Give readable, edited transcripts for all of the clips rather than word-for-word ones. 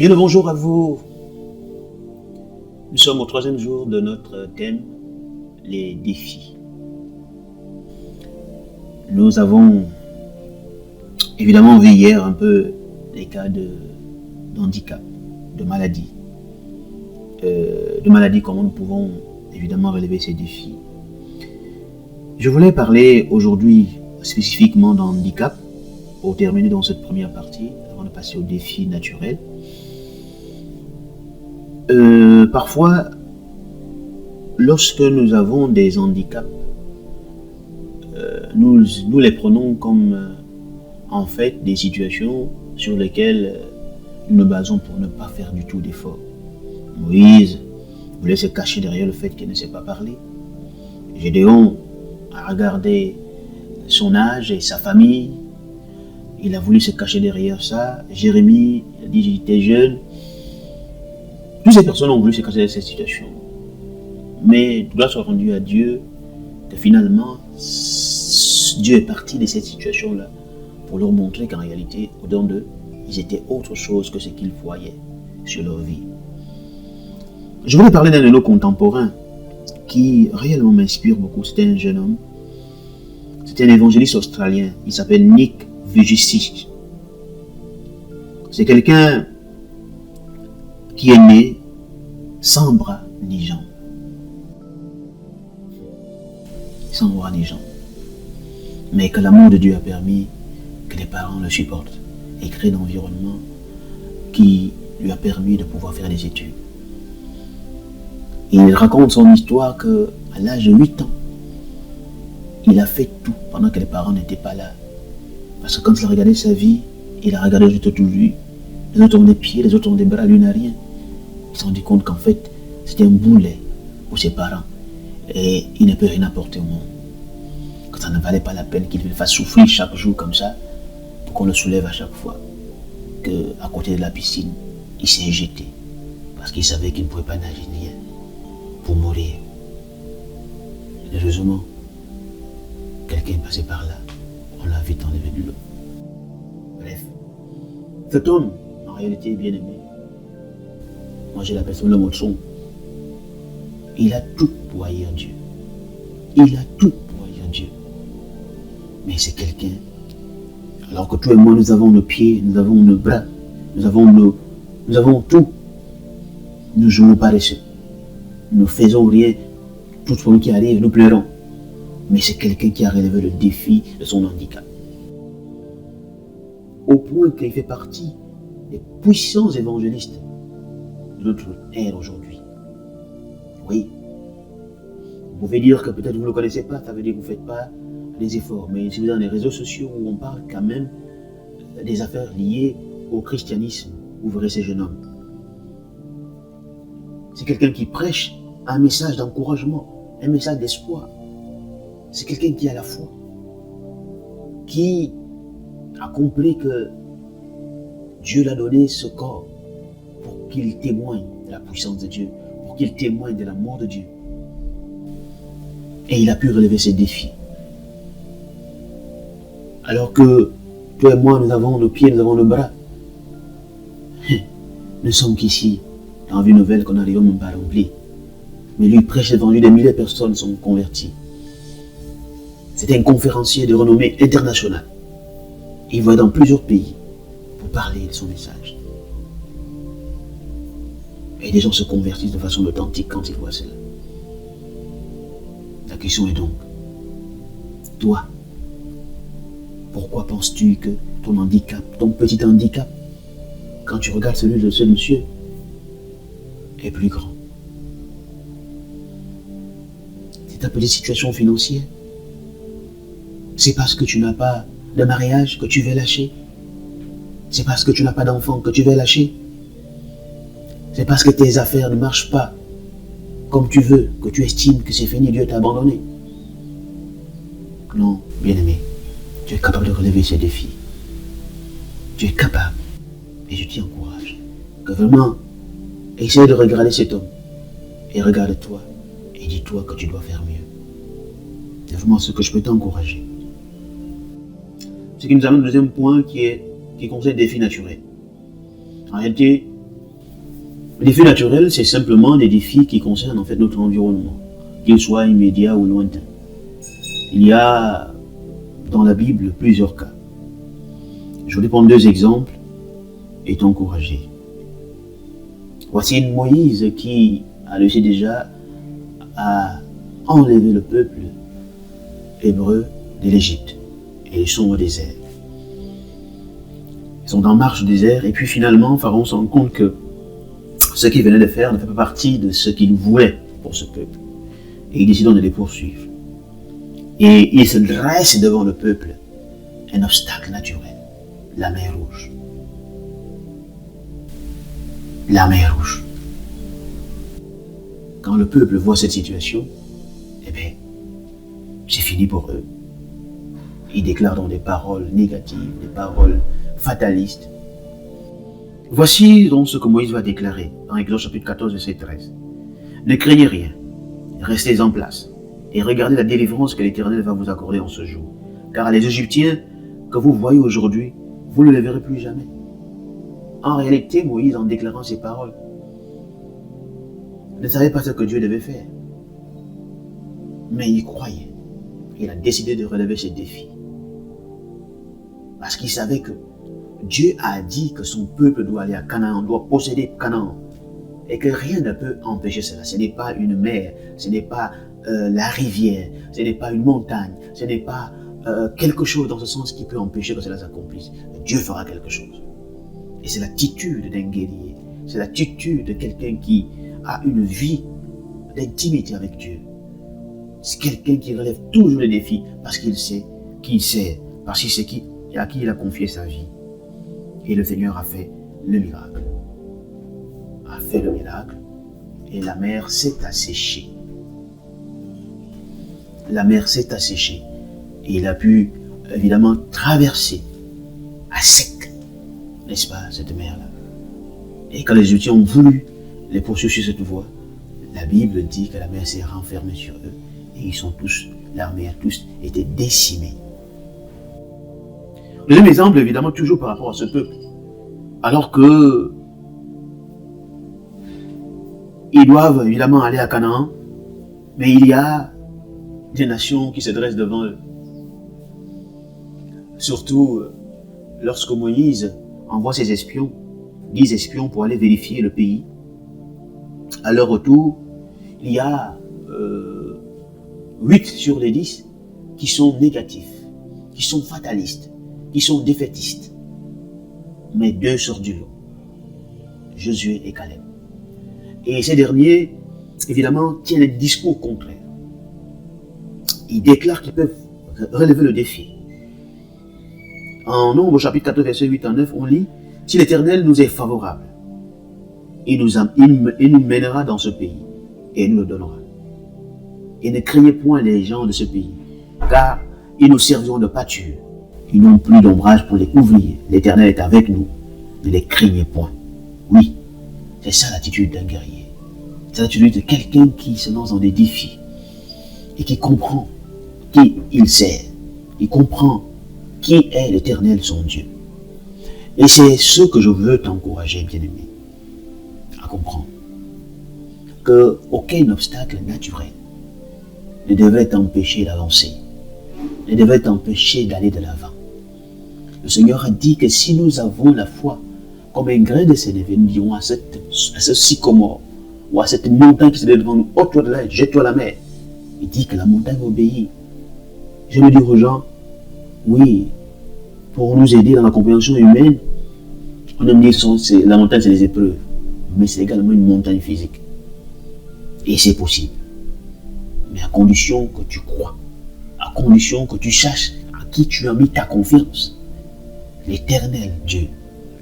Bien le bonjour à vous. Nous sommes au 3e jour de notre thème, les défis. Nous avons évidemment vu hier un peu les cas d'handicap, de maladie. Comment nous pouvons évidemment relever ces défis. Je voulais parler aujourd'hui spécifiquement d'handicap, pour terminer dans cette première partie, avant de passer aux défis naturels. Parfois, lorsque nous avons des handicaps, nous les prenons comme en fait des situations sur lesquelles nous nous basons pour ne pas faire du tout d'effort. Moïse voulait se cacher derrière le fait qu'il ne sait pas parler. Gédéon a regardé son âge et sa famille. Il a voulu se cacher derrière ça. Jérémie a dit qu'il était jeune. Toutes ces personnes ont voulu se cacher derrière cette situation. Mais grâce soit rendue à Dieu que finalement, Dieu est parti de cette situation-là pour leur montrer qu'en réalité, au-dedans d'eux, ils étaient autre chose que ce qu'ils voyaient sur leur vie. Je voulais parler d'un de nos contemporains qui réellement m'inspire beaucoup. C'était un jeune homme. C'était un évangéliste australien. Il s'appelle Nick Vujicic. C'est quelqu'un qui est né sans bras ni jambes. Sans bras ni jambes. Mais que l'amour de Dieu a permis que les parents le supportent et créent un environnement qui lui a permis de pouvoir faire des études. Il raconte son histoire qu'à l'âge de 8 ans, il a fait tout pendant que les parents n'étaient pas là. Parce que quand il a regardé sa vie, il a regardé les autres autour de lui. Les autres ont des pieds, les autres ont des bras, lui n'a rien. Il s'est rendu compte qu'en fait, c'était un boulet pour ses parents. Et il ne peut rien apporter au monde. Que ça ne valait pas la peine qu'il le fasse souffrir chaque jour comme ça, pour qu'on le soulève à chaque fois. Qu'à côté de la piscine, il s'est jeté. Parce qu'il savait qu'il ne pouvait pas nager ni rien. Pour mourir. Heureusement, quelqu'un est passé par là. On l'a vite enlevé de l'eau. Bref. Cet homme, en réalité, est bien aimé. Moi, je l'appelle l'homme au tronc. Il a tout pour haïr Dieu. Il a tout pour haïr Dieu. Mais c'est quelqu'un. Alors que toi et moi, nous avons nos pieds, nous avons nos bras, nous avons tout. Nous jouons paresseux. Nous ne faisons rien. Tout ce qui arrive, nous pleurons. Mais c'est quelqu'un qui a relevé le défi de son handicap. Au point qu'il fait partie des puissants évangélistes de notre ère aujourd'hui. Oui. Vous pouvez dire que peut-être vous ne le connaissez pas, ça veut dire que vous ne faites pas des efforts. Mais si vous êtes dans les réseaux sociaux où on parle quand même des affaires liées au christianisme, vous verrez ces jeunes hommes. C'est quelqu'un qui prêche un message d'encouragement, un message d'espoir. C'est quelqu'un qui a la foi, qui a compris que Dieu l'a donné ce corps pour qu'il témoigne de la puissance de Dieu, pour qu'il témoigne de l'amour de Dieu. Et il a pu relever ces défis. Alors que toi et moi, nous avons nos pieds, nous avons nos bras. Nous sommes qu'ici, dans une nouvelle qu'on n'arrive même pas à remplir. Mais lui prêche l'évangile, des milliers de personnes sont converties. C'était un conférencier de renommée internationale. Il va dans plusieurs pays pour parler de son message. Et des gens se convertissent de façon authentique quand ils voient cela. La question est donc, toi, pourquoi penses-tu que ton handicap, ton petit handicap, quand tu regardes celui de ce monsieur, est plus grand? C'est ta petite situation financière. C'est parce que tu n'as pas de mariage que tu veux lâcher. C'est parce que tu n'as pas d'enfant que tu veux lâcher. C'est parce que tes affaires ne marchent pas comme tu veux, que tu estimes que c'est fini, Dieu t'a abandonné. Non, bien-aimé, tu es capable de relever ces défis. Tu es capable. Et je t'y encourage. Que vraiment, essaie de regarder cet homme. Et regarde-toi. Et dis-toi que tu dois faire mieux. C'est vraiment ce que je peux t'encourager. Ce qui nous amène au deuxième point qui concerne les défis naturels. En réalité, Les défis naturels, c'est simplement des défis qui concernent en fait notre environnement, qu'il soit immédiat ou lointain. Il y a dans la Bible plusieurs cas. Je vais prendre 2 exemples et t'encourager. Voici Moïse qui a réussi déjà à enlever le peuple hébreu de l'Égypte. Et ils sont au désert. Ils sont en marche au désert et puis finalement Pharaon se rend compte que ce qu'il venait de faire ne fait pas partie de ce qu'il voulait pour ce peuple. Et il décide de les poursuivre. Et il se dresse devant le peuple un obstacle naturel, la mer Rouge. La mer Rouge. Quand le peuple voit cette situation, eh bien, c'est fini pour eux. Ils déclarent donc des paroles négatives, des paroles fatalistes. Voici donc ce que Moïse va déclarer dans Exode chapitre 14, verset 13. Ne craignez rien, restez en place et regardez la délivrance que l'Éternel va vous accorder en ce jour. Car les Égyptiens que vous voyez aujourd'hui, vous ne les verrez plus jamais. En réalité, Moïse, en déclarant ces paroles, ne savait pas ce que Dieu devait faire. Mais il croyait. Il a décidé de relever ce défi. Parce qu'il savait que Dieu a dit que son peuple doit aller à Canaan, doit posséder Canaan. Et que rien ne peut empêcher cela. Ce n'est pas une mer, ce n'est pas la rivière, ce n'est pas une montagne, ce n'est pas quelque chose dans ce sens qui peut empêcher que cela s'accomplisse. Dieu fera quelque chose. Et c'est l'attitude d'un guerrier. C'est l'attitude de quelqu'un qui a une vie d'intimité avec Dieu. C'est quelqu'un qui relève toujours les défis parce qu'il sait qui il sait, parce qu'il sait à qui il a confié sa vie. Et le Seigneur a fait le miracle. A fait le miracle et la mer s'est asséchée. La mer s'est asséchée et il a pu évidemment traverser à sec, n'est-ce pas, cette mer-là. Et quand les Égyptiens ont voulu les poursuivre sur cette voie, la Bible dit que la mer s'est renfermée sur eux et ils sont tous, l'armée a tous été décimés. Le deuxième exemple, évidemment, toujours par rapport à ce peuple. Alors que ils doivent évidemment aller à Canaan, mais il y a des nations qui se dressent devant eux. Surtout lorsque Moïse envoie ses espions, 10 espions pour aller vérifier le pays. À leur retour, il y a 8 sur les 10 qui sont négatifs, qui sont fatalistes, qui sont défaitistes. Mais 2 sortent du lot, Josué et Caleb. Et ces derniers, évidemment, tiennent un discours contraire. Ils déclarent qu'ils peuvent relever le défi. En Nombre, chapitre 14, verset 8 à 9, on lit « Si l'Éternel nous est favorable, il nous mènera dans ce pays et il nous le donnera. Et ne craignez point les gens de ce pays, car ils nous serviront de pâture. Ils n'ont plus d'ombrage pour les couvrir. L'Éternel est avec nous. Ne les craignez point. » Oui, c'est ça l'attitude d'un guerrier. C'est l'attitude de quelqu'un qui se lance dans des défis et qui comprend qui il sert. Il comprend qui est l'Éternel, son Dieu. Et c'est ce que je veux t'encourager, bien-aimé, à comprendre. Qu'aucun obstacle naturel ne devrait t'empêcher d'avancer, ne devrait t'empêcher d'aller de l'avant. Le Seigneur a dit que si nous avons la foi, comme un grain de sénévé, nous dirons à ce sycomore, ou à cette montagne qui se lève devant nous, ôte-toi de là, jette-toi à la mer. Il dit que la montagne obéit. Je me dis aux gens, oui, pour nous aider dans la compréhension humaine, on aime dire que la montagne c'est les épreuves, mais c'est également une montagne physique. Et c'est possible. Mais à condition que tu crois, à condition que tu saches à qui tu as mis ta confiance. L'Éternel Dieu,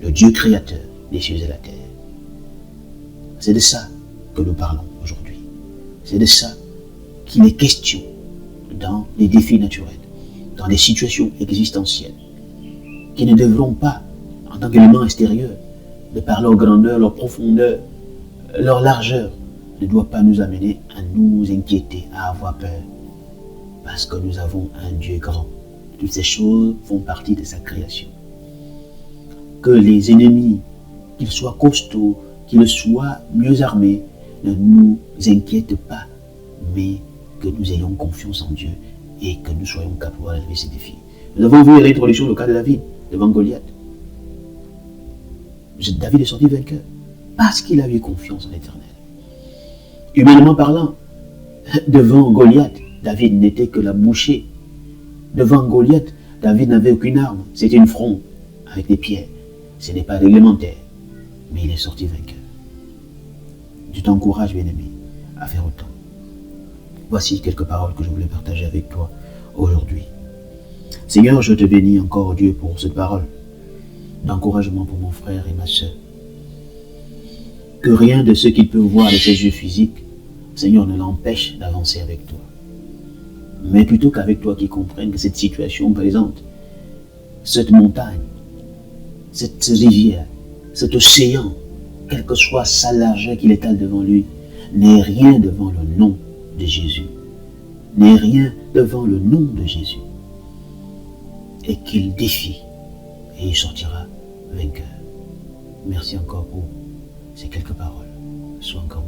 le Dieu créateur des cieux et de la terre. C'est de ça que nous parlons aujourd'hui. C'est de ça qu'il est question dans les défis naturels, dans les situations existentielles, qui ne devront pas, en tant qu'éléments extérieurs, de par leur grandeur, leur profondeur, leur largeur, ne doit pas nous amener à nous inquiéter, à avoir peur, parce que nous avons un Dieu grand. Toutes ces choses font partie de sa création. Que les ennemis, qu'ils soient costauds, qu'il soit mieux armé, ne nous inquiète pas, mais que nous ayons confiance en Dieu et que nous soyons capables de relever ces défis. Nous avons vu l'introduction le cas de David devant Goliath. David est sorti vainqueur parce qu'il a eu confiance en l'Éternel. Humainement parlant, devant Goliath, David n'était que la bouchée. Devant Goliath, David n'avait aucune arme. C'était une fronde avec des pierres. Ce n'est pas réglementaire, mais il est sorti vainqueur. Je t'encourage, bien-aimé, à faire autant. Voici quelques paroles que je voulais partager avec toi aujourd'hui. Seigneur, je te bénis encore, Dieu, pour cette parole d'encouragement pour mon frère et ma soeur. Que rien de ce qu'il peut voir de ses yeux physiques, Seigneur, ne l'empêche d'avancer avec toi. Mais plutôt qu'avec toi qui comprenne que cette situation présente, cette montagne, cette rivière, cet océan, quelle que soit sa largeur qu'il étale devant lui, n'est rien devant le nom de Jésus. N'est rien devant le nom de Jésus. Et qu'il défie, et il sortira vainqueur. Merci encore pour ces quelques paroles. Sois encore